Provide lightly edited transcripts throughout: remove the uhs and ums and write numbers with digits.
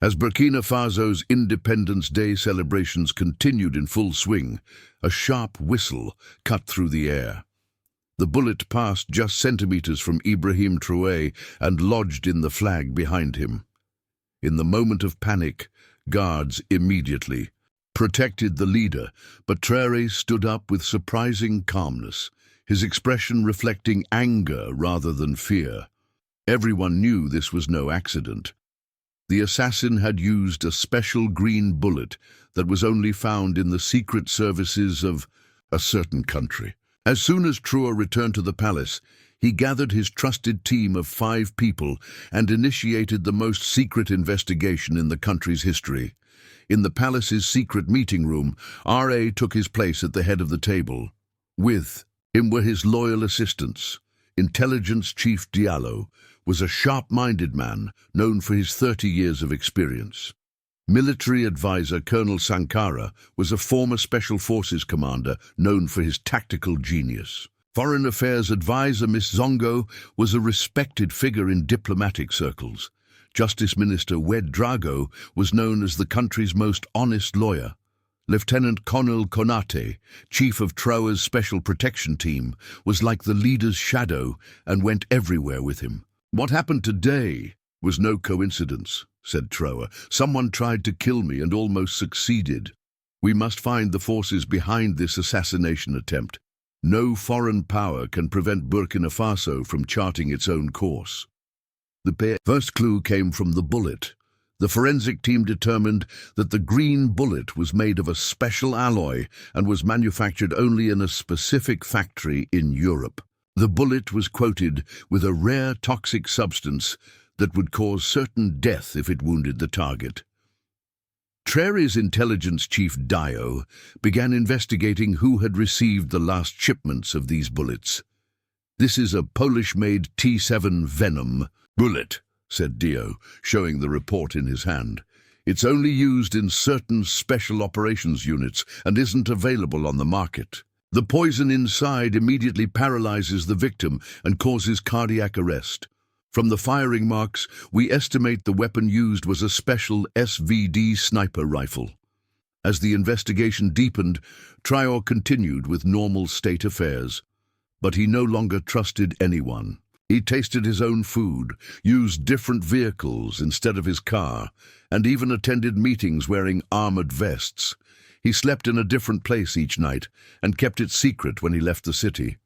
As Burkina Faso's Independence Day celebrations continued in full swing, a sharp whistle cut through the air. The bullet passed just centimeters from Ibrahim Traoré and lodged in the flag behind him. In the moment of panic, guards immediately protected the leader, but Traoré stood up with surprising calmness, his expression reflecting anger rather than fear. Everyone knew this was no accident. The assassin had used a special green bullet that was only found in the secret services of a certain country. As soon as Traoré returned to the palace, he gathered his trusted team of 5 people and initiated the most secret investigation in the country's history. In the palace's secret meeting room, R.A. took his place at the head of the table. With him were his loyal assistants. Intelligence Chief Diallo was a sharp-minded man known for his 30 years of experience. Military advisor Colonel Sankara was a former Special Forces commander known for his tactical genius. Foreign Affairs advisor Miss Zongo was a respected figure in diplomatic circles. Justice Minister Wed Drago was known as the country's most honest lawyer. Lieutenant Colonel Konate, chief of Traoré's Special Protection Team, was like the leader's shadow and went everywhere with him. "What happened today was no coincidence," said Traoré. "Someone tried to kill me and almost succeeded. We must find the forces behind this assassination attempt. No foreign power can prevent Burkina Faso from charting its own course." The first clue came from the bullet. The forensic team determined that the green bullet was made of a special alloy and was manufactured only in a specific factory in Europe. The bullet was coated with a rare toxic substance that would cause certain death if it wounded the target. Traoré's intelligence chief Dio began investigating who had received the last shipments of these bullets. "This is a Polish-made T7 Venom bullet," said Dio, showing the report in his hand. "It's only used in certain special operations units and isn't available on the market. The poison inside immediately paralyzes the victim and causes cardiac arrest. From the firing marks, we estimate the weapon used was a special SVD sniper rifle." As the investigation deepened, Traoré continued with normal state affairs. But he no longer trusted anyone. He tasted his own food, used different vehicles instead of his car, and even attended meetings wearing armored vests. He slept in a different place each night and kept it secret when he left the city.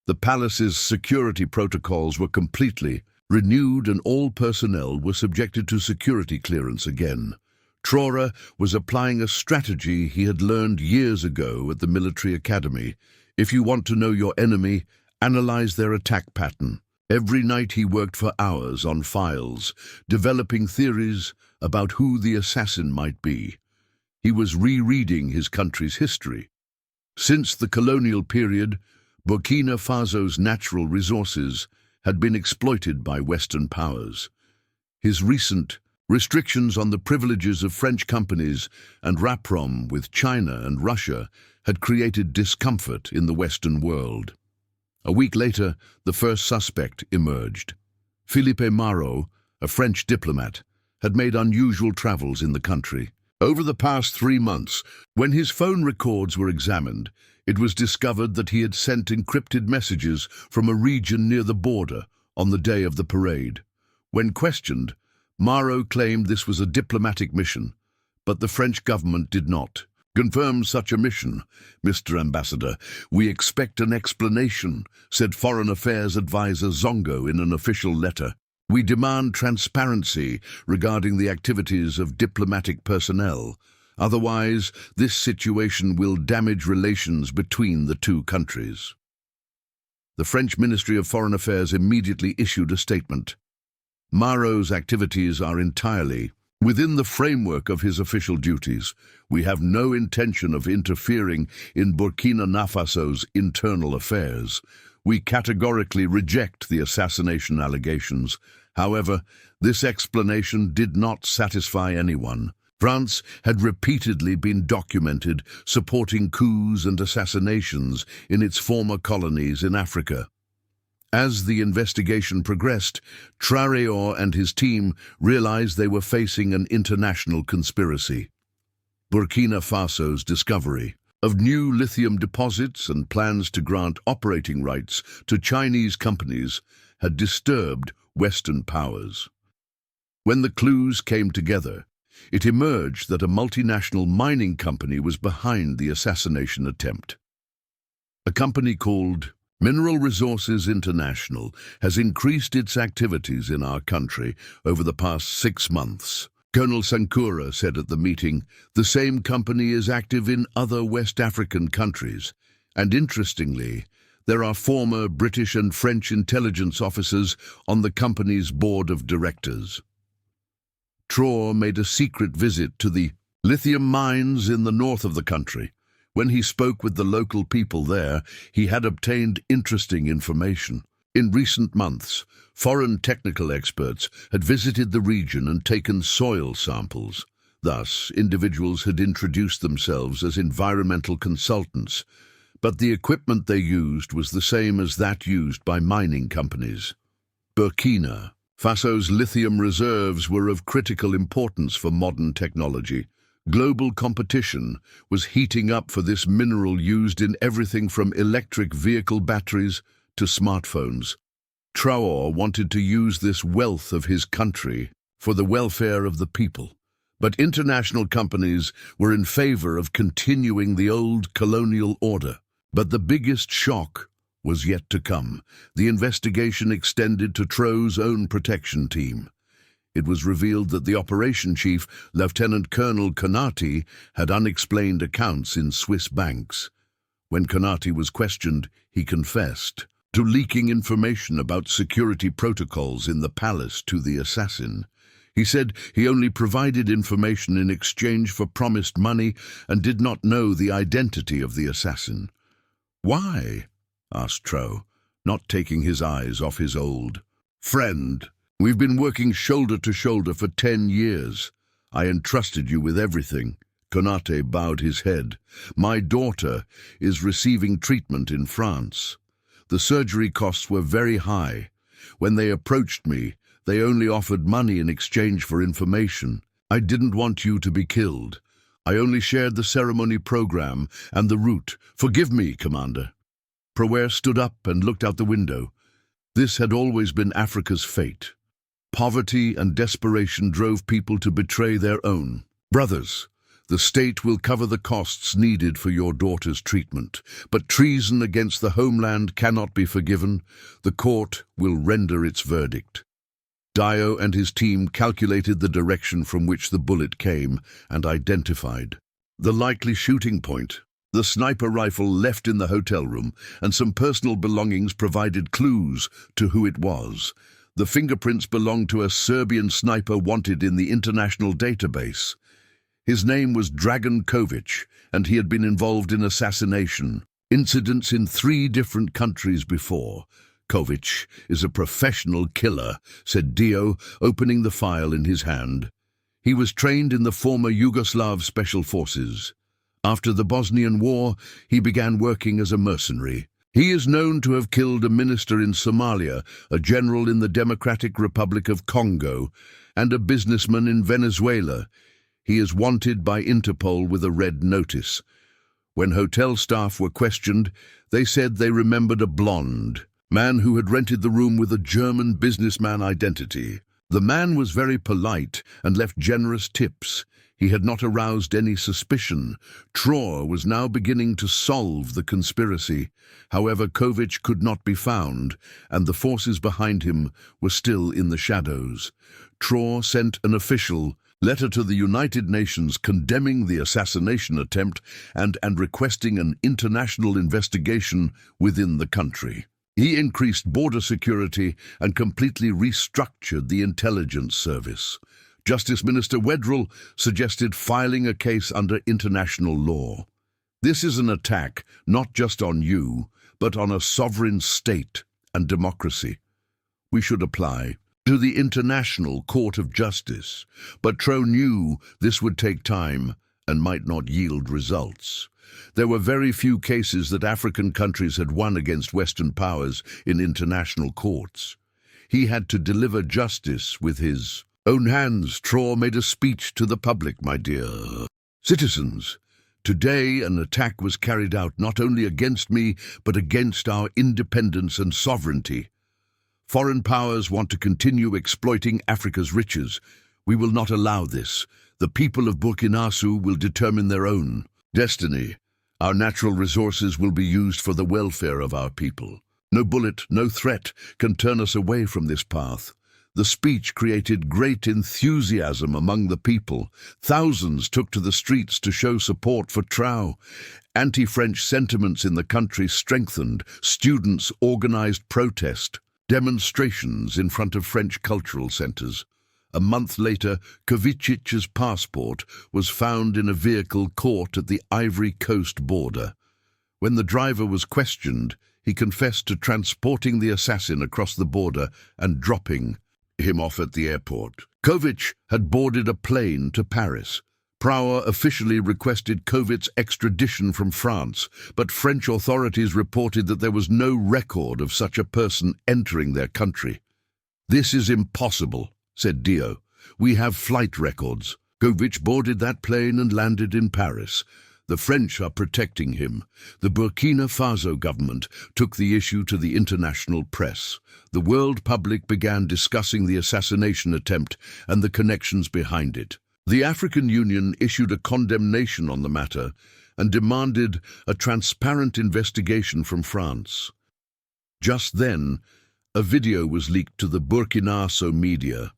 The palace's security protocols were completely renewed and all personnel were subjected to security clearance again. Traoré was applying a strategy he had learned years ago at the military academy. If you want to know your enemy, analyze their attack pattern. Every night he worked for hours on files, developing theories about who the assassin might be. He was rereading his country's history. Since the colonial period, Burkina Faso's natural resources had been exploited by Western powers. His recent restrictions on the privileges of French companies and rapprochement with China and Russia had created discomfort in the Western world. A week later, the first suspect emerged. Philippe Marot, a French diplomat, had made unusual travels in the country. Over the past 3 months, when his phone records were examined, it was discovered that he had sent encrypted messages from a region near the border on the day of the parade. When questioned, Marot claimed this was a diplomatic mission, but the French government did not confirm such a mission. "Mr. Ambassador, we expect an explanation," said Foreign Affairs advisor Zongo in an official letter. "We demand transparency regarding the activities of diplomatic personnel. Otherwise, this situation will damage relations between the two countries." The French Ministry of Foreign Affairs immediately issued a statement. "Marot's activities are entirely within the framework of his official duties. We have no intention of interfering in Burkina Faso's internal affairs. We categorically reject the assassination allegations. However, this explanation did not satisfy anyone. France had repeatedly been documented supporting coups and assassinations in its former colonies in Africa. As the investigation progressed, Traoré and his team realized they were facing an international conspiracy. Burkina Faso's discovery of new lithium deposits and plans to grant operating rights to Chinese companies had disturbed Western powers. When the clues came together, it emerged that a multinational mining company was behind the assassination attempt. A company called Mineral Resources International has increased its activities in our country over the past 6 months. Colonel Sankura said at the meeting, the same company is active in other West African countries, and interestingly, there are former British and French intelligence officers on the company's board of directors. Traoré made a secret visit to the lithium mines in the north of the country. When he spoke with the local people there, he had obtained interesting information. In recent months, foreign technical experts had visited the region and taken soil samples. Thus, individuals had introduced themselves as environmental consultants, but the equipment they used was the same as that used by mining companies. Burkina Faso's lithium reserves were of critical importance for modern technology. Global competition was heating up for this mineral used in everything from electric vehicle batteries to smartphones. Traoré wanted to use this wealth of his country for the welfare of the people, but international companies were in favor of continuing the old colonial order. But the biggest shock was yet to come. The investigation extended to Traoré's own protection team. It was revealed that the operation chief, Lieutenant Colonel Konate, had unexplained accounts in Swiss banks. When Konate was questioned, he confessed to leaking information about security protocols in the palace to the assassin. He said he only provided information in exchange for promised money and did not know the identity of the assassin. "Why?" asked Traoré, not taking his eyes off his old friend. "We've been working shoulder to shoulder for 10 years. I entrusted you with everything." Konate bowed his head. "My daughter is receiving treatment in France. The surgery costs were very high. When they approached me, they only offered money in exchange for information. I didn't want you to be killed. I only shared the ceremony program and the route. Forgive me, Commander." Traoré stood up and looked out the window. This had always been Africa's fate. Poverty and desperation drove people to betray their own. "Brothers, the state will cover the costs needed for your daughter's treatment, but treason against the homeland cannot be forgiven. The court will render its verdict." Dio and his team calculated the direction from which the bullet came and identified the likely shooting point. The sniper rifle left in the hotel room and some personal belongings provided clues to who it was. The fingerprints belonged to a Serbian sniper wanted in the international database. His name was Dragan Kovic, and he had been involved in assassination incidents in 3 different countries before. "Kovic is a professional killer," said Dio, opening the file in his hand. "He was trained in the former Yugoslav Special Forces. After the Bosnian War, he began working as a mercenary. He is known to have killed a minister in Somalia, a general in the Democratic Republic of Congo, and a businessman in Venezuela. He is wanted by Interpol with a red notice." When hotel staff were questioned, they said they remembered a blonde man who had rented the room with a German businessman identity. The man was very polite and left generous tips. He had not aroused any suspicion. Traoré was now beginning to solve the conspiracy. However, Kovic could not be found, and the forces behind him were still in the shadows. Traoré sent an official letter to the United Nations condemning the assassination attempt and requesting an international investigation within the country. He increased border security and completely restructured the intelligence service. Justice Minister Wedrell suggested filing a case under international law. "This is an attack not just on you, but on a sovereign state and democracy. We should apply to the International Court of Justice." But Traoré knew this would take time and might not yield results. There were very few cases that African countries had won against Western powers in international courts. He had to deliver justice with his own hands. Traoré made a speech to the public. My dear citizens, today an attack was carried out not only against me, but against our independence and sovereignty. Foreign powers want to continue exploiting Africa's riches. We will not allow this. The people of Burkina Faso will determine their own destiny. Our natural resources will be used for the welfare of our people. No bullet, no threat can turn us away from this path. The speech created great enthusiasm among the people. Thousands took to the streets to show support for Traoré. Anti-French sentiments in the country strengthened. Students organized protest, demonstrations in front of French cultural centers. A month later, Kovicic's passport was found in a vehicle caught at the Ivory Coast border. When the driver was questioned, he confessed to transporting the assassin across the border and dropping him off at the airport. Kovic had boarded a plane to Paris. Traoré officially requested Kovic's extradition from France, but French authorities reported that there was no record of such a person entering their country. "This is impossible," said Dio. "We have flight records. Kovic boarded that plane and landed in Paris. The French are protecting him." The Burkina Faso government took the issue to the international press. The world public began discussing the assassination attempt and the connections behind it. The African Union issued a condemnation on the matter and demanded a transparent investigation from France. Just then, a video was leaked to the Burkina Faso media.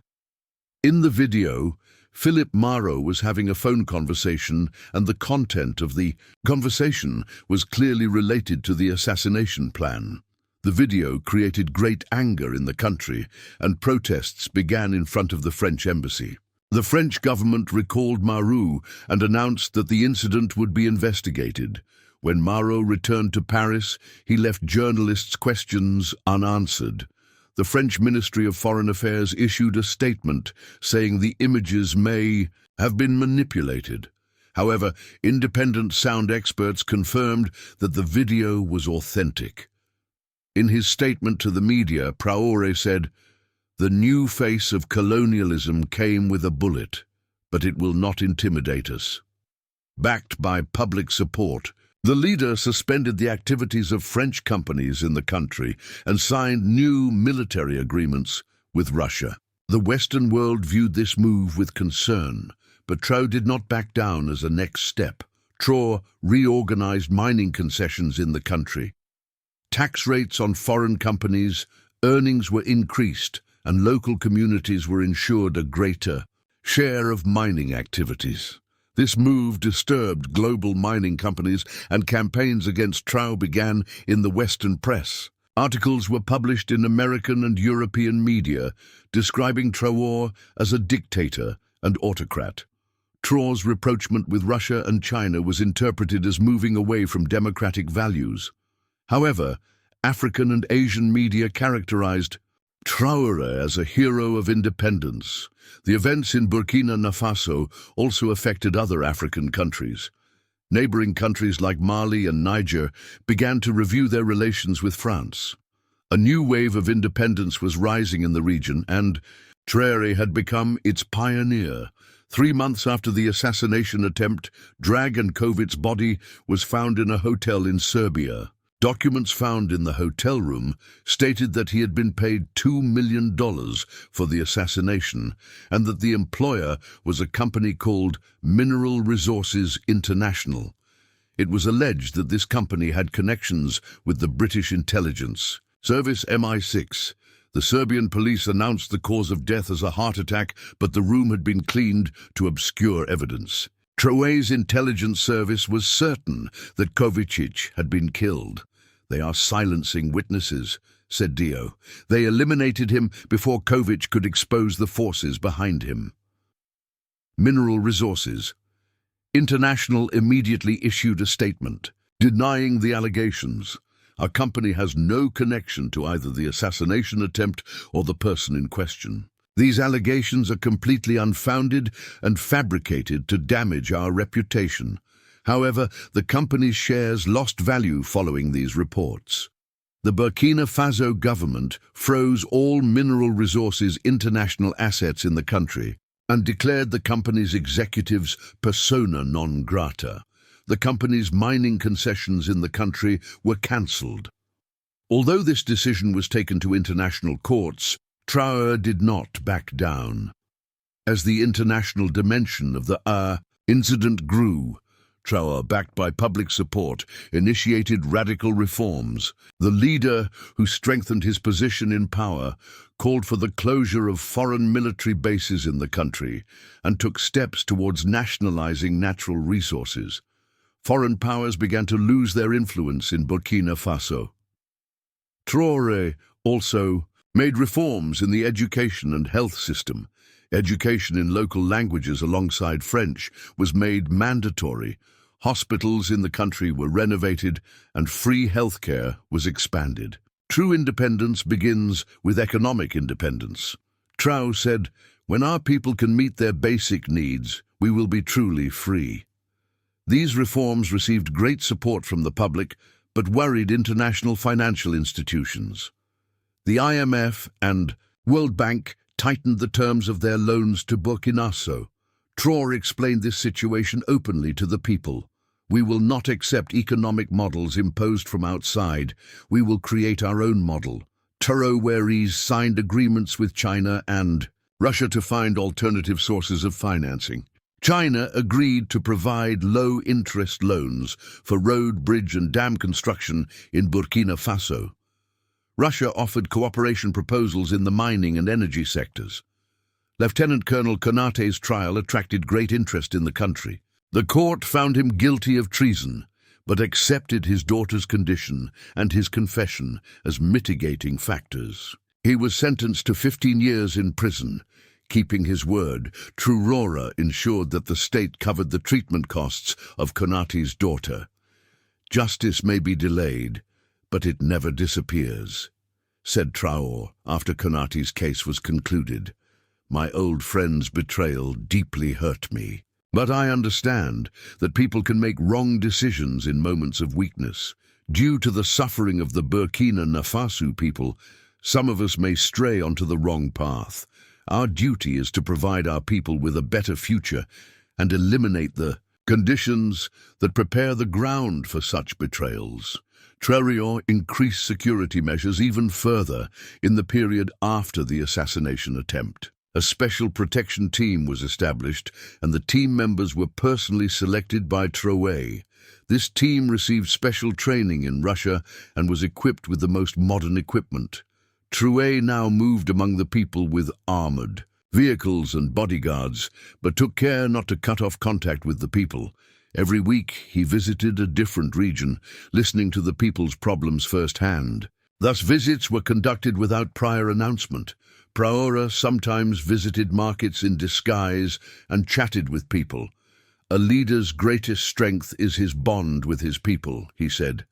In the video, Philip Maro was having a phone conversation, and the content of the conversation was clearly related to the assassination plan. The video created great anger in the country, and protests began in front of the French embassy. The French government recalled Maro and announced that the incident would be investigated. When Maro returned to Paris, he left journalists' questions unanswered. The French Ministry of Foreign Affairs issued a statement saying the images may have been manipulated. However, independent sound experts confirmed that the video was authentic. In his statement to the media, Traoré said, "The new face of colonialism came with a bullet, but it will not intimidate us." Backed by public support, the leader suspended the activities of French companies in the country and signed new military agreements with Russia. The Western world viewed this move with concern, but Traoré did not back down as a next step. Traoré reorganized mining concessions in the country. Tax rates on foreign companies, earnings were increased, and local communities were ensured a greater share of mining activities. This move disturbed global mining companies, and campaigns against Traoré began in the Western press. Articles were published in American and European media describing Traoré as a dictator and autocrat. Traoré's rapprochement with Russia and China was interpreted as moving away from democratic values. However, African and Asian media characterized Traoré as a hero of independence. The events in Burkina Faso also affected other African countries. Neighboring countries like Mali and Niger began to review their relations with France. A new wave of independence was rising in the region, and Traoré had become its pioneer. 3 months after the assassination attempt, Dragan Kovic's body was found in a hotel in Serbia. Documents found in the hotel room stated that he had been paid $2 million for the assassination, and that the employer was a company called Mineral Resources International. It was alleged that this company had connections with the British intelligence service MI6. The Serbian police announced the cause of death as a heart attack, but the room had been cleaned to obscure evidence. Traoré's intelligence service was certain that Kovic had been killed. "They are silencing witnesses," said Dio. "They eliminated him before Kovic could expose the forces behind him." Mineral Resources International immediately issued a statement denying the allegations. "Our company has no connection to either the assassination attempt or the person in question. These allegations are completely unfounded and fabricated to damage our reputation." However, the company's shares lost value following these reports. The Burkina Faso government froze all mineral resources international assets in the country and declared the company's executives persona non grata. The company's mining concessions in the country were cancelled. Although this decision was taken to international courts, Traoré did not back down. As the international dimension of the incident grew, Traoré, backed by public support, initiated radical reforms. The leader, who strengthened his position in power, called for the closure of foreign military bases in the country and took steps towards nationalizing natural resources. Foreign powers began to lose their influence in Burkina Faso. Traoré also made reforms in the education and health system. Education in local languages alongside French was made mandatory. Hospitals in the country were renovated and free healthcare was expanded. True independence begins with economic independence. Traoré said, "When our people can meet their basic needs, we will be truly free." These reforms received great support from the public, but worried international financial institutions. The IMF and World Bank tightened the terms of their loans to Burkina Faso. Traoré explained this situation openly to the people. "We will not accept economic models imposed from outside. We will create our own model." Traoré signed agreements with China and Russia to find alternative sources of financing. China agreed to provide low-interest loans for road, bridge and dam construction in Burkina Faso. Russia offered cooperation proposals in the mining and energy sectors. Lieutenant Colonel Konaté's trial attracted great interest in the country. The court found him guilty of treason, but accepted his daughter's condition and his confession as mitigating factors. He was sentenced to 15 years in prison. Keeping his word, Traoré ensured that the state covered the treatment costs of Konaté's daughter. "Justice may be delayed, but it never disappears," said Traoré after Konaté's case was concluded. "My old friend's betrayal deeply hurt me. But I understand that people can make wrong decisions in moments of weakness. Due to the suffering of the Burkina Faso people, some of us may stray onto the wrong path. Our duty is to provide our people with a better future and eliminate the conditions that prepare the ground for such betrayals." Traoré increased security measures even further in the period after the assassination attempt. A special protection team was established, and the team members were personally selected by Traoré. This team received special training in Russia and was equipped with the most modern equipment. Traoré now moved among the people with armored vehicles and bodyguards, but took care not to cut off contact with the people. Every week he visited a different region, listening to the people's problems firsthand. Thus visits were conducted without prior announcement. Traoré sometimes visited markets in disguise and chatted with people. "A leader's greatest strength is his bond with his people," he said.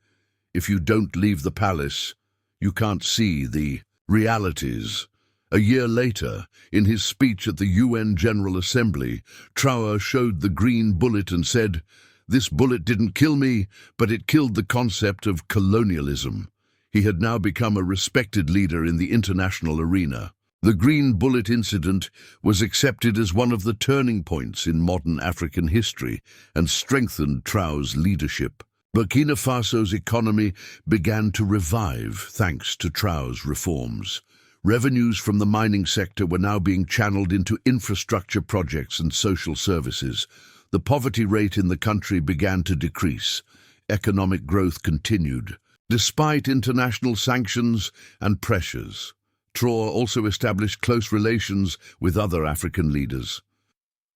"If you don't leave the palace, you can't see the realities." A year later, in his speech at the UN General Assembly, Traoré showed the green bullet and said, "This bullet didn't kill me, but it killed the concept of colonialism." He had now become a respected leader in the international arena. The Green Bullet incident was accepted as one of the turning points in modern African history and strengthened Traoré's leadership. Burkina Faso's economy began to revive thanks to Traoré's reforms. Revenues from the mining sector were now being channeled into infrastructure projects and social services. The poverty rate in the country began to decrease. Economic growth continued, despite international sanctions and pressures. Traoré also established close relations with other African leaders.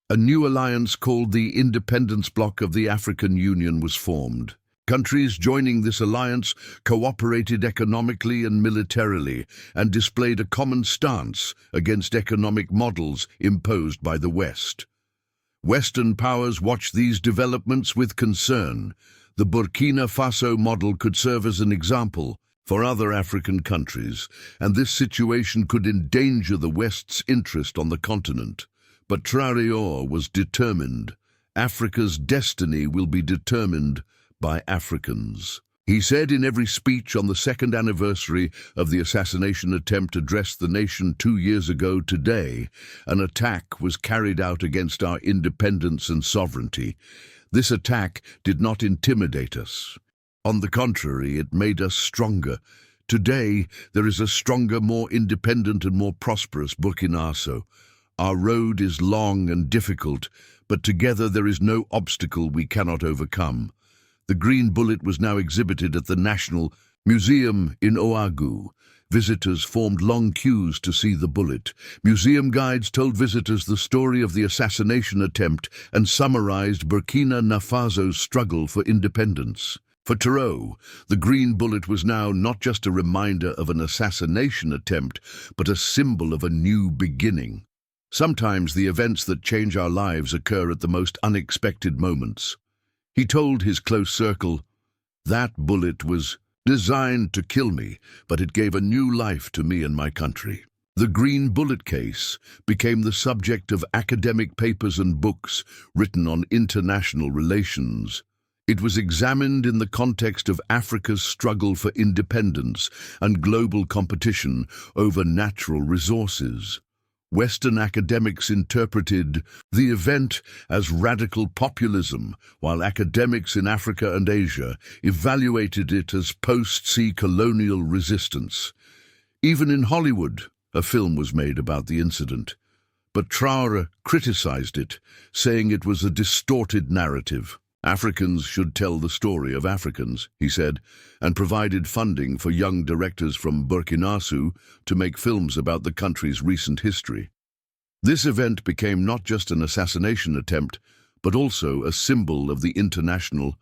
A new alliance called the Independence Bloc of the African Union was formed. Countries joining this alliance cooperated economically and militarily and displayed a common stance against economic models imposed by the West. Western powers watched these developments with concern. The Burkina Faso model could serve as an example for other African countries, and this situation could endanger the West's interest on the continent. But Traoré was determined Africa's destiny will be determined by Africans. He said in every speech on the second anniversary of the assassination attempt addressed the nation 2 years ago today, an attack was carried out against our independence and sovereignty. This attack did not intimidate us. On the contrary, it made us stronger. Today, there is a stronger, more independent and more prosperous Burkina Faso. Our road is long and difficult, but together there is no obstacle we cannot overcome. The green bullet was now exhibited at the National Museum in Ouagadougou. Visitors formed long queues to see the bullet. Museum guides told visitors the story of the assassination attempt and summarized Burkina Faso's struggle for independence. For Traoré, the green bullet was now not just a reminder of an assassination attempt, but a symbol of a new beginning. Sometimes the events that change our lives occur at the most unexpected moments. He told his close circle, "That bullet was designed to kill me, but it gave a new life to me and my country." The green bullet case became the subject of academic papers and books written on international relations. It was examined in the context of Africa's struggle for independence and global competition over natural resources. Western academics interpreted the event as radical populism, while academics in Africa and Asia evaluated it as post-sea colonial resistance. Even in Hollywood, a film was made about the incident. But Traoré criticized it, saying it was a distorted narrative. Africans should tell the story of Africans, he said, and provided funding for young directors from Burkina Faso to make films about the country's recent history. This event became not just an assassination attempt, but also a symbol of the international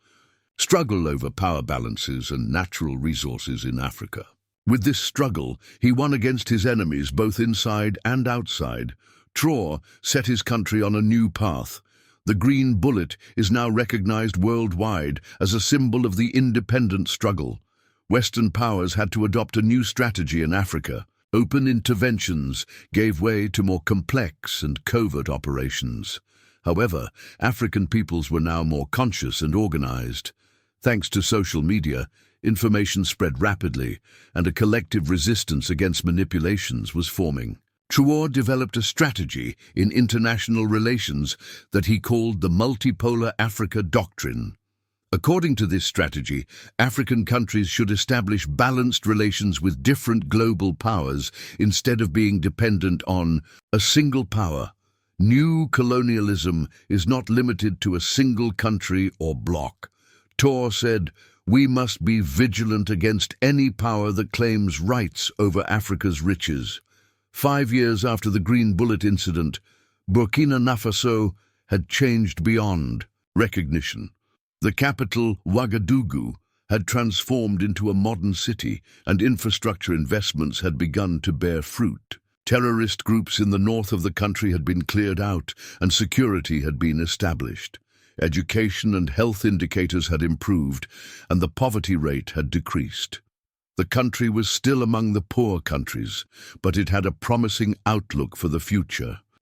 struggle over power balances and natural resources in Africa. With this struggle, he won against his enemies both inside and outside. Traoré set his country on a new path. The green bullet is now recognized worldwide as a symbol of the independent struggle. Western powers had to adopt a new strategy in Africa. Open interventions gave way to more complex and covert operations. However, African peoples were now more conscious and organized. Thanks to social media, information spread rapidly, and a collective resistance against manipulations was forming. Traoré developed a strategy in international relations that he called the Multipolar Africa Doctrine. According to this strategy, African countries should establish balanced relations with different global powers instead of being dependent on a single power. New colonialism is not limited to a single country or bloc. Traoré said, "We must be vigilant against any power that claims rights over Africa's riches." 5 years after the Green Bullet incident, Burkina Faso had changed beyond recognition. The capital, Ouagadougou, had transformed into a modern city, and infrastructure investments had begun to bear fruit. Terrorist groups in the north of the country had been cleared out, and security had been established. Education and health indicators had improved, and the poverty rate had decreased. The country was still among the poor countries, but it had a promising outlook for the future.